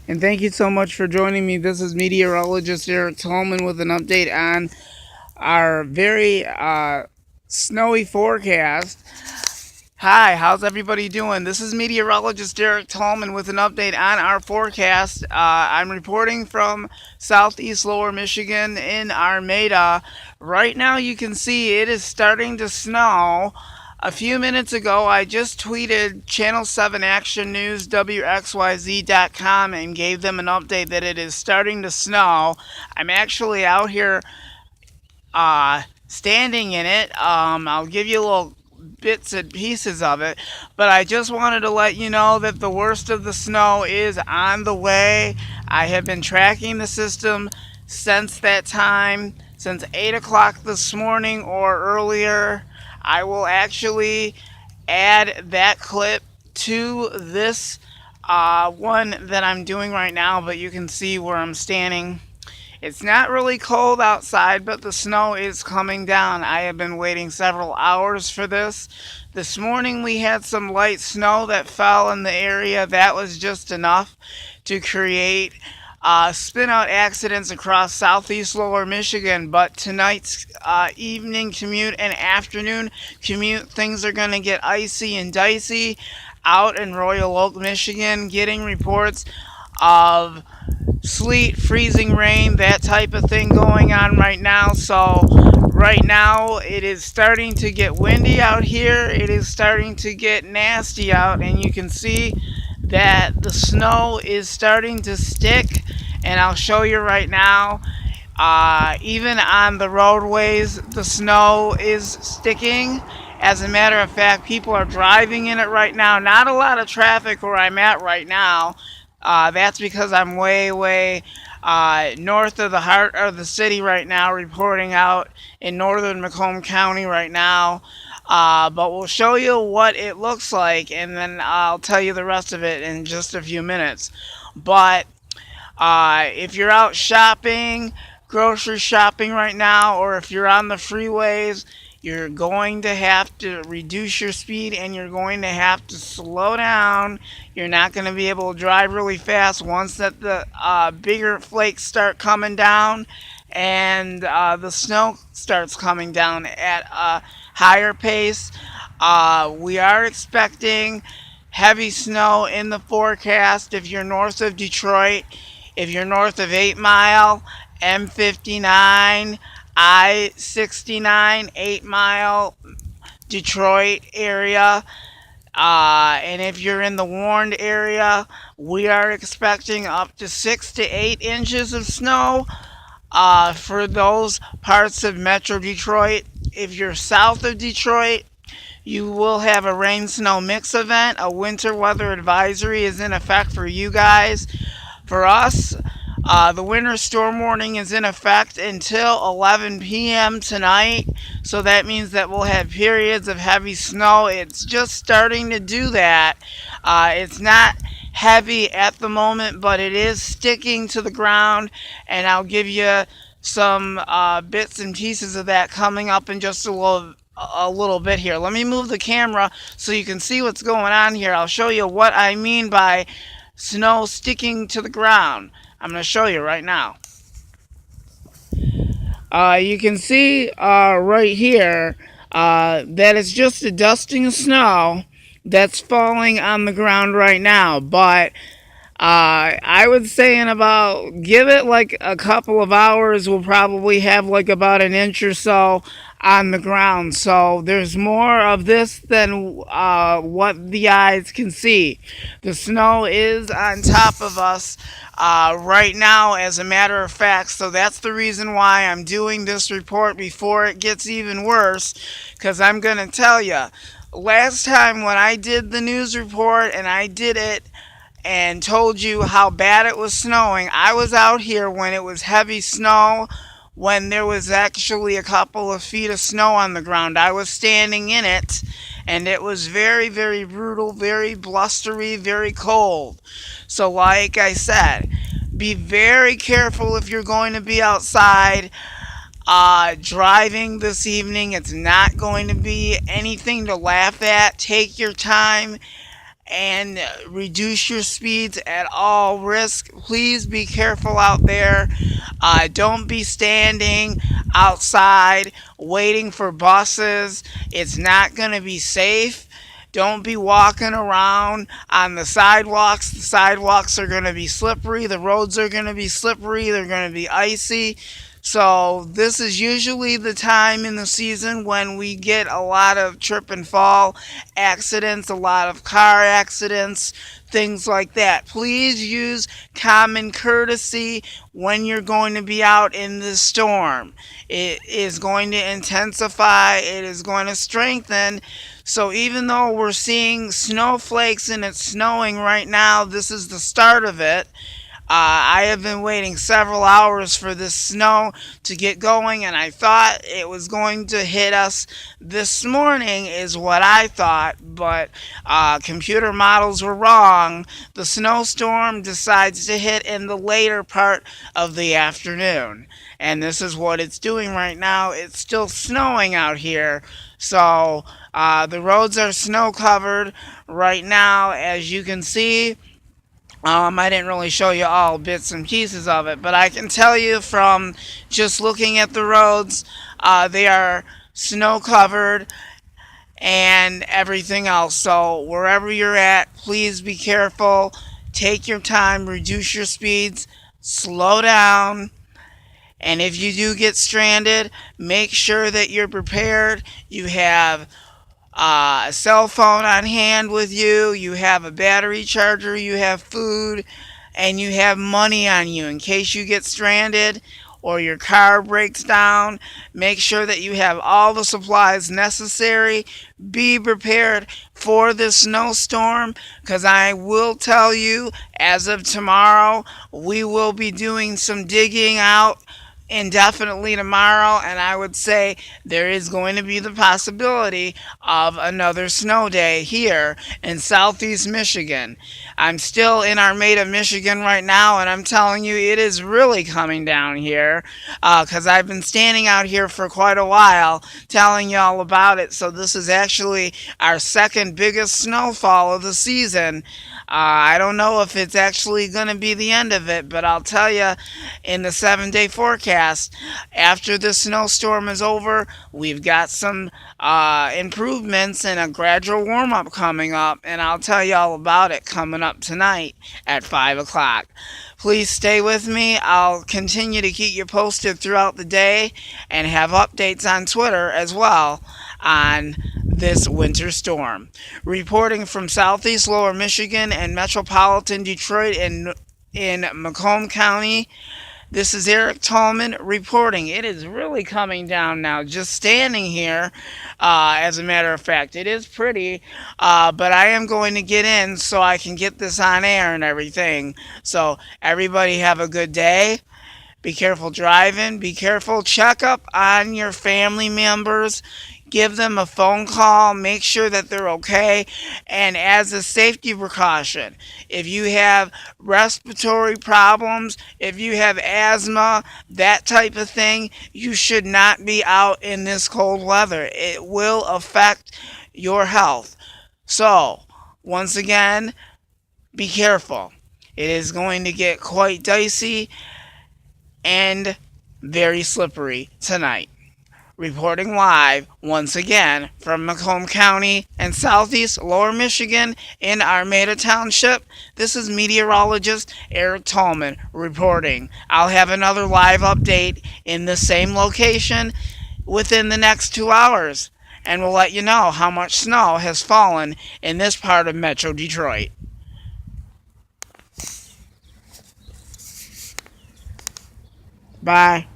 And thank you so much for joining me. This is Meteorologist Tallman with an update on our very snowy forecast. Hi, how's everybody doing? This is Meteorologist Tallman with an update on our forecast. I'm reporting from southeast lower Michigan in Armada. Right now, you can see it is starting to snow. A few minutes ago, I just tweeted Channel 7 Action News WXYZ.com and gave them an update that it is starting to snow. I'm actually out here standing in it. I'll give you little bits and pieces of it, but I just wanted to let you know that the worst of the snow is on the way. I have been tracking the system since that time, since 8 o'clock this morning or earlier. I will actually add that clip to this one that I'm doing right now, but you can see where I'm standing. It's not really cold outside, but the snow is coming down. I have been waiting several hours for this. This morning we had some light snow that fell in the area. That was just enough to create spin out accidents across southeast lower Michigan. But tonight's evening commute and afternoon commute, things are going to get icy and dicey out in Royal Oak, Michigan. Getting reports of sleet, freezing rain, that type of thing going on right now. So right now it is starting to get windy out here. It is starting to get nasty out, and you can see that the snow is starting to stick. And I'll show you right now. Even on the roadways, the snow is sticking. As a matter of fact, people are driving in it right now. Not a lot of traffic where I'm at right now. That's because I'm way north of the heart of the city right now, reporting out in northern Macomb County right now. But we'll show you what it looks like, and then I'll tell you the rest of it in just a few minutes. But if you're out shopping, grocery shopping right now, or if you're on the freeways, you're going to have to reduce your speed and you're going to have to slow down. You're not going to be able to drive really fast once that the bigger flakes start coming down and the snow starts coming down at a higher pace. We are expecting heavy snow in the forecast if you're north of Detroit, if you're north of 8 Mile, M59, I-69, 8 Mile, Detroit area. And if you're in the Warned area, we are expecting up to 6 to 8 inches of snow for those parts of Metro Detroit. If you're south of Detroit, you will have a rain-snow mix event. A winter weather advisory is in effect for you guys. For us, the winter storm warning is in effect until 11 p.m. tonight. So that means that we'll have periods of heavy snow. It's just starting to do that. It's not heavy at the moment, but it is sticking to the ground. And I'll give you some bits and pieces of that coming up in just a little bit here. Let me move the camera so you can see what's going on here. I'll show you what I mean by snow sticking to the ground. I'm going to show you right now. You can see right here that it's just a dusting of snow that's falling on the ground right now. But I would say in about, give it like a couple of hours, we'll probably have like about an inch or so on the ground. So there's more of this than what the eyes can see. The snow is on top of us right now, as a matter of fact. So that's the reason why I'm doing this report before it gets even worse, because I'm going to tell you, last time when I did the news report and I did it and told you how bad it was snowing, I was out here when it was heavy snow, when there was actually a couple of feet of snow on the ground. I was standing in it, and it was very brutal, very blustery, very cold. So like I said, be very careful if you're going to be outside driving this evening. It's not going to be anything to laugh at. Take your time and reduce your speeds at all risk. Please be careful out there. Don't be standing outside waiting for buses. It's not going to be safe. Don't be walking around on the sidewalks. The sidewalks are going to be slippery. The roads are going to be slippery. They're going to be icy. So, this is usually the time in the season when we get a lot of trip and fall accidents, a lot of car accidents, things like that. Please use common courtesy when you're going to be out in this storm. It is going to intensify, it is going to strengthen. So even though we're seeing snowflakes and it's snowing right now, this is the start of it. I have been waiting several hours for this snow to get going, and I thought it was going to hit us this morning, is what I thought, but computer models were wrong. The snowstorm decides to hit in the later part of the afternoon, and this is what it's doing right now. It's still snowing out here, so the roads are snow covered right now, as you can see. I didn't really show you all bits and pieces of it, but I can tell you from just looking at the roads, they are snow covered and everything else. So, wherever you're at, please be careful. Take your time, reduce your speeds, slow down. And if you do get stranded, make sure that you're prepared. You have a cell phone on hand with you, you have a battery charger, you have food, and you have money on you in case you get stranded or your car breaks down. Make sure that you have all the supplies necessary. Be prepared for this snowstorm, because I will tell you, as of tomorrow, we will be doing some digging out indefinitely tomorrow, and I would say there is going to be the possibility of another snow day here in southeast Michigan. I'm still in Armada, Michigan right now, and I'm telling you, it is really coming down here, because I've been standing out here for quite a while telling you all about it. So this is actually our second biggest snowfall of the season. I don't know if it's actually going to be the end of it, but I'll tell you, in the 7 day forecast, after the snowstorm is over, we've got some improvements and a gradual warm up coming up, and I'll tell you all about it coming up tonight at 5 o'clock. Please stay with me. I'll continue to keep you posted throughout the day and have updates on Twitter as well on this winter storm. Reporting from southeast lower Michigan and metropolitan Detroit in Macomb County, this is Eric Tallman reporting. It is really coming down now. Just standing here, as a matter of fact, it is pretty, but I am going to get in so I can get this on air and everything. So, everybody have a good day. Be careful driving. Be careful. Check up on your family members. Give them a phone call. Make sure that they're okay. And as a safety precaution, if you have respiratory problems, if you have asthma, that type of thing, you should not be out in this cold weather. It will affect your health. So, once again, be careful. It is going to get quite dicey and very slippery tonight. Reporting live once again from Macomb County and southeast lower Michigan in Armada Township, this is meteorologist Eric Tallman reporting. I'll have another live update in the same location within the next 2 hours, and we'll let you know how much snow has fallen in this part of Metro Detroit. Bye.